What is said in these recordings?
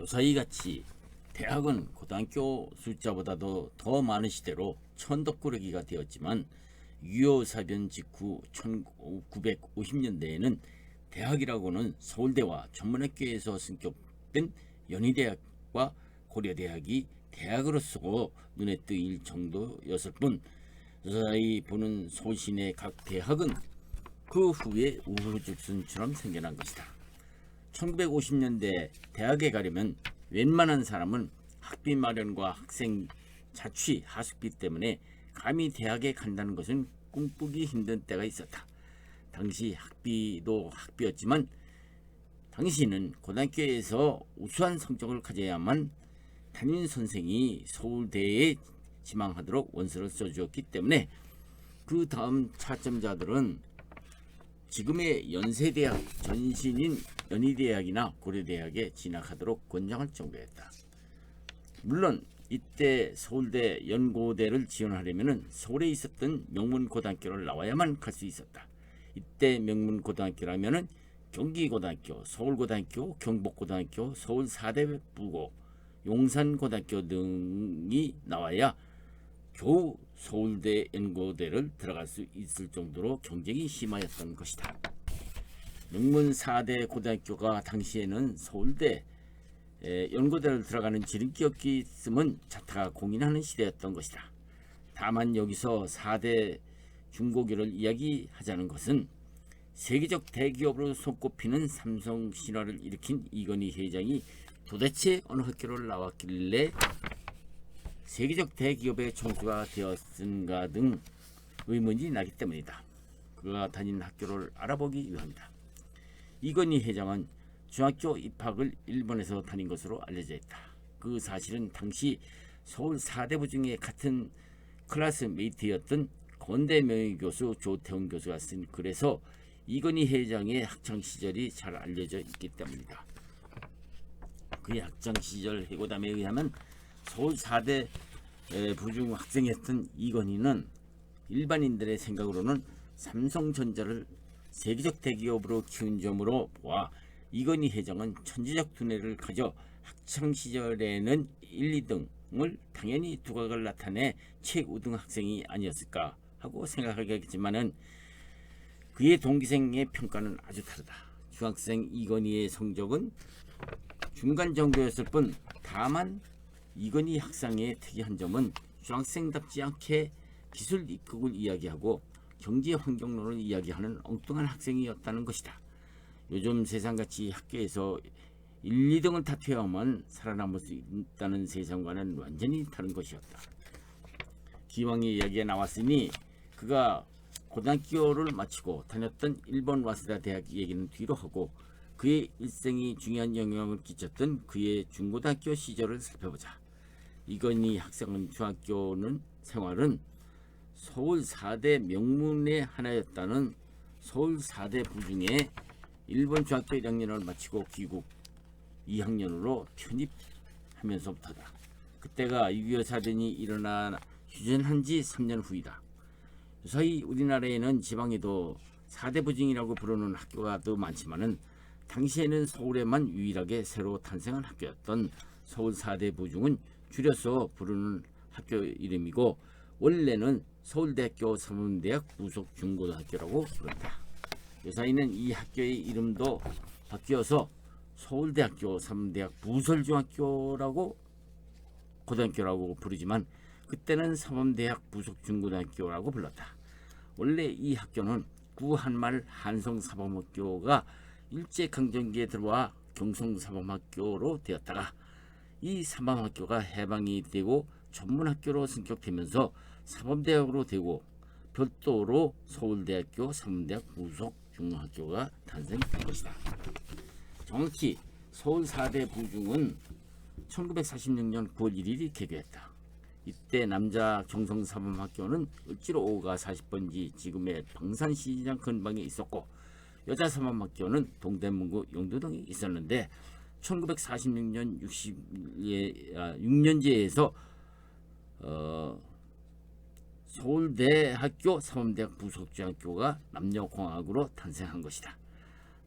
요사이 같이 대학은 고등학교 숫자보다도 더 많은 시대로 천덕꾸러기가 되었지만 유효사변 직후 1950년대에는 대학이라고는 서울대와 전문학교에서 승격된 연희대학과 고려대학이 대학으로서 눈에 띄일 정도였을 뿐, 요사이 보는 소신의 각 대학은 그 후에 우후죽순처럼 생겨난 것이다. 1950년대 대학에 가려면 웬만한 사람은 학비 마련과 학생 자취 하숙비 때문에 감히 대학에 간다는 것은 꿈꾸기 힘든 때가 있었다. 당시 학비도 학비였지만 당시는 고등학교에서 우수한 성적을 가져야만 담임 선생이 서울대에 지망하도록 원서를 써주었기 때문에 그 다음 차점자들은 지금의 연세대학 전신인 연희대학이나 고려대학에 진학하도록 권장할 정도였다. 물론 이때 서울대 연고대를 지원하려면 서울에 있었던 명문고등학교를 나와야만 갈 수 있었다. 이때 명문고등학교라면 경기고등학교, 서울고등학교, 경북고등학교, 서울사대부고, 용산고등학교 등이 나와야 겨우 서울대 연고대를 들어갈 수 있을 정도로 경쟁이 심하였던 것이다. 명문 4대 고등학교가 당시에는 서울대 연고대를 들어가는 지름길이었음은 자타가 공인하는 시대였던 것이다. 다만 여기서 4대 중고교를 이야기하자는 것은 세계적 대기업으로 손꼽히는 삼성 신화를 일으킨 이건희 회장이 도대체 어느 학교를 나왔길래 세계적 대기업의 총수가 되었은가 등 의문이 나기 때문이다. 그가 다닌 학교를 알아보기 위함이다. 이건희 회장은 중학교 입학을 일본에서 다닌 것으로 알려져 있다. 그 사실은 당시 서울 사대부 중에 같은 클래스메이트였던 건대 명예교수 조태훈 교수가 쓴 글에서 이건희 회장의 학창시절이 잘 알려져 있기 때문이다. 그의 학창시절 해고담에 의하면 서울 4대 부중 학생이었던 이건희는 일반인들의 생각으로는 삼성전자를 세계적 대기업으로 키운 점으로 보아 이건희 회장은 천재적 두뇌를 가져 학창시절에는 1, 2등을 당연히 두각을 나타내 최우등 학생이 아니었을까 하고 생각하겠지만은 그의 동기생의 평가는 아주 다르다. 중학생 이건희의 성적은 중간 정도였을 뿐 다만 이건희 학생의 특이한 점은 중학생답지 않게 기술 입국을 이야기하고 경제 환경론을 이야기하는 엉뚱한 학생이었다는 것이다. 요즘 세상같이 학교에서 1, 2등을 다투어야만 살아남을 수 있다는 세상과는 완전히 다른 것이었다. 기왕의 이야기가 나왔으니 그가 고등학교를 마치고 다녔던 일본 와세다 대학 얘기는 뒤로 하고 그의 일생이 중요한 영향을 끼쳤던 그의 중고등학교 시절을 살펴보자. 이건희 학생은 중학교는 생활은 서울 4대 명문의 하나였다는 서울 4대 부중에 일본 중학교 1학년을 마치고 귀국 2학년으로 편입하면서부터다. 그때가 6.25 사변이 일어나 휴전한 지 3년 후이다. 요사이 우리나라에는 지방에도 4대 부중이라고 부르는 학교가 더 많지만은 당시에는 서울에만 유일하게 새로 탄생한 학교였던 서울 4대 부중은 줄여서 부르는 학교 이름이고 원래는 서울대학교 사범대학 부속 중고등학교라고 부른다. 요사이는 이 학교의 이름도 바뀌어서 서울대학교 사범대학 부설중학교라고 고등학교라고 부르지만 그때는 사범대학 부속 중고등학교라고 불렀다. 원래 이 학교는 구한말 한성사범학교가 일제강점기에 들어와 경성사범학교로 되었다가 이 사범학교가 해방이 되고 전문학교로 승격되면서 사범대학으로 되고 별도로 서울대학교 사범대학 부속 중학교가 탄생된 것이다. 정확히 서울 4대 부중은 1946년 9월 1일이 개교했다. 이때 남자 경성사범학교는 을지로 5가 40번지 지금의 방산시장 근방에 있었고 여자 사범학교는 동대문구 영도동에 있었는데 1946년 6년제에서 서울대학교 사범대학 부속중학교가 남녀공학으로 탄생한 것이다.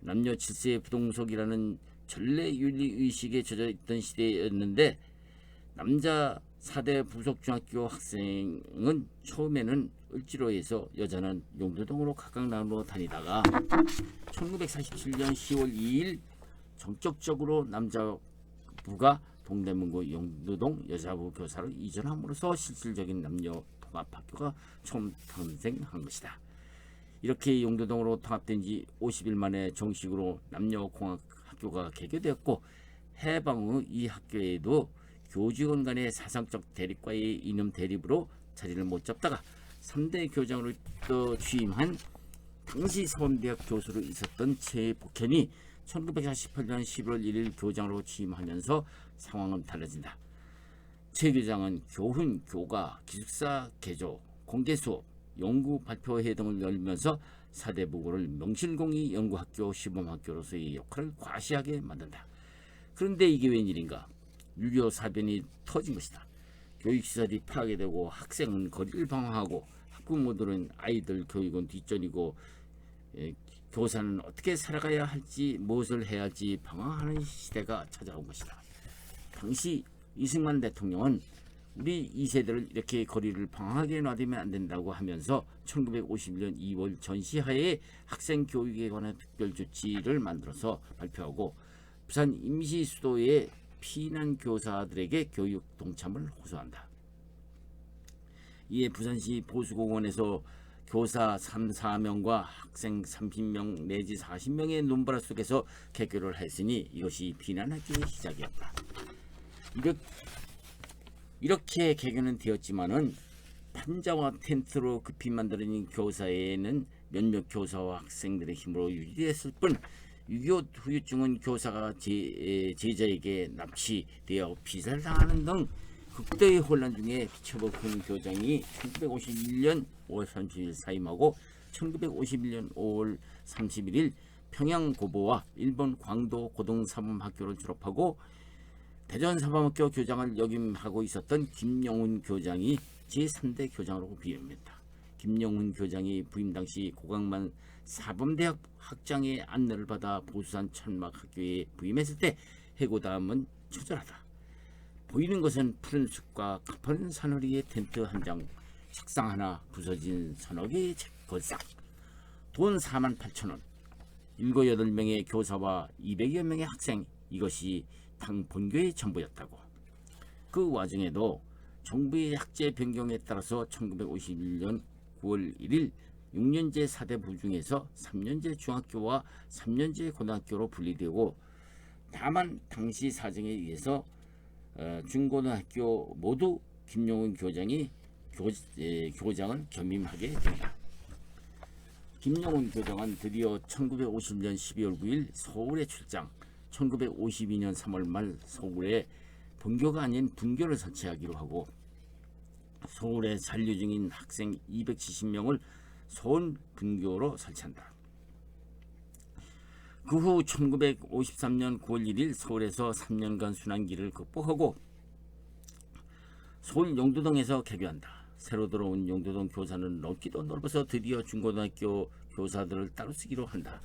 남녀 7세 부동석이라는 전례윤리의식에 젖어 있던 시대였는데 남자 4대 부속중학교 학생은 처음에는 을지로에서 여자는 용두동으로 각각 나누어 다니다가 1947년 10월 2일 정적적으로 남자부가 동대문구 용두동 여자부 교사로 이전함으로써 실질적인 남녀 통합학교가 처음 탄생한 것이다. 이렇게 용두동으로 통합된 지 50일 만에 정식으로 남녀공학학교가 개교되었고 해방 후 이 학교에도 교직원 간의 사상적 대립과의 이념 대립으로 자리를 못 잡다가 3대 교장으로 또 취임한 당시 서원대학 교수로 있었던 최복현이 1948년 11월 1일 교장으로 취임하면서 상황은 달라진다. 최 교장은 교훈, 교과, 기숙사 개조, 공개 수업, 연구 발표회 등을 열면서 4대 부고를 명실공히 연구학교, 시범학교로서의 역할을 과시하게 만든다. 그런데 이게 웬일인가? 6.25 사변이 터진 것이다. 교육시설이 파괴되고 학생은 거리를 방황하고 학부모들은 아이들 교육은 뒷전이고 교사는 어떻게 살아가야 할지 무엇을 해야 할지 방황하는 시대가 찾아온 것이다. 당시 이승만 대통령은 우리 2세대를 이렇게 거리를 방황하게 놔두면 안 된다고 하면서 1951년 2월 전시하에 학생 교육에 관한 특별 조치를 만들어서 발표하고 부산 임시수도에 피난 교사들에게 교육 동참을 호소한다. 이에 부산시 보수공원에서 교사 3, 4명과 학생 30명 내지 40명의 눈바라 속에서 개교를 했으니 이것이 피난학교의 시작이었다. 이렇게 개교는 되었지만은 판자와 텐트로 급히 만들어진 교사에는 몇몇 교사와 학생들의 힘으로 유지됐을 뿐 6.25 후유증은 교사가 제자에게 납치되어 피살당하는 등 극도의 혼란 중에 피처버큰 교장이 1951년 5월 30일 사임하고 1951년 5월 31일 평양고보와 일본 광도 고등사범학교를 졸업하고 대전사범학교 교장을 역임하고 있었던 김영훈 교장이 제3대 교장으로 부임했다. 김영훈 교장이 부임 당시 고강만 사범대학 학장의 안내를 받아 보수산 천막학교에 부임했을 때 해고다음은 처절하다. 보이는 것은 푸른 숲과 가파른 산허리의 텐트 한 장, 책상 하나, 부서진 서너 개의 책걸상, 돈 48,000원, 7, 8명의 교사와 200여 명의 학생, 이것이 당 본교의 전부였다고. 그 와중에도 정부의 학제 변경에 따라서 1951년 9월 1일 6년제 4대 부중에서 3년제 중학교와 3년제 고등학교로 분리되고 다만 당시 사정에 의해서 중고등학교 모두 김용훈 교장이 교장을 겸임하게 된다. 김용훈 교장은 드디어 1950년 12월 9일 서울에 출장, 1952년 3월 말 서울에 본교가 아닌 분교를 설치하기로 하고 서울에 잔류 중인 학생 270명을 서울 분교로 설치한다. 그 후 1953년 9월 1일 서울에서 3년간 순환기를 극복하고 서울 용두동에서 개교한다. 새로 들어온 용두동 교사는 넓기도 넓어서 드디어 중고등학교 교사들을 따로 쓰기로 한다.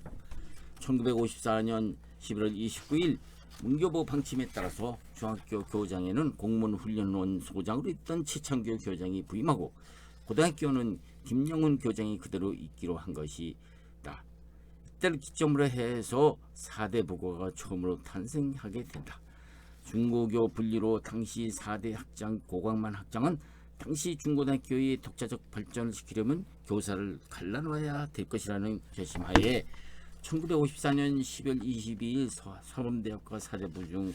1954년 11월 29일 문교부 방침에 따라서 중학교 교장에는 공무원훈련원 소장으로 있던 최창규 교장이 부임하고 고등학교는 김영훈 교장이 그대로 있기로 한 것이다. 이때를 기점으로 해서 4대 부고가 처음으로 탄생하게 된다. 중고교 분리로 당시 4대 학장 고광만 학장은 당시 중고등학교의 독자적 발전을 시키려면 교사를 갈라놓아야 될 것이라는 결심하에 1954년 10월 22일 서범대학과 4대 부중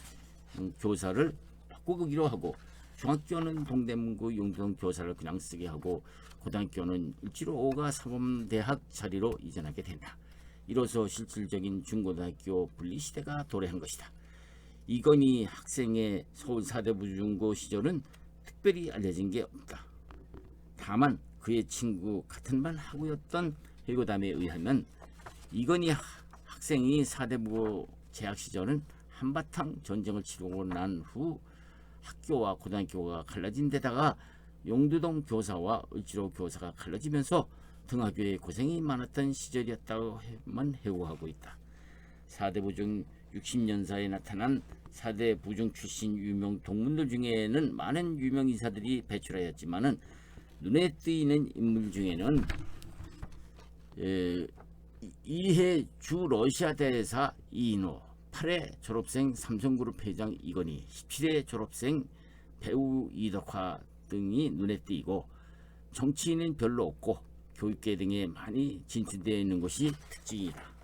교사를 바꾸기로 하고 중학교는 동대문구 용두동 교사를 그냥 쓰게 하고 고등학교는 을지로 5가 사범대학 자리로 이전하게 된다. 이로써 실질적인 중고등학교 분리시대가 도래한 것이다. 이건희 학생의 서울 4대 부중고 시절은 특별히 알려진 게 없다. 다만 그의 친구 같은 반 학우였던 해고담에 의하면 이건희 학생이 4대 부고 재학 시절은 한바탕 전쟁을 치르고 난 후 학교와 고등학교가 갈라진 데다가 용두동 교사와 을지로 교사가 갈라지면서 등하교에 고생이 많았던 시절이었다고만 해고하고 있다. 4대 부중 60년사에 나타난 4대 부중 출신 유명 동문들 중에는 많은 유명 인사들이 배출하였지만은 눈에 띄는 인물 중에는 이해 주 러시아 대사 이인호, 8회 졸업생 삼성그룹 회장 이건희, 17회 졸업생 배우 이덕화 등이 눈에 띄고 정치인은 별로 없고 교육계 등에 많이 진출되어 있는 것이 특징이다.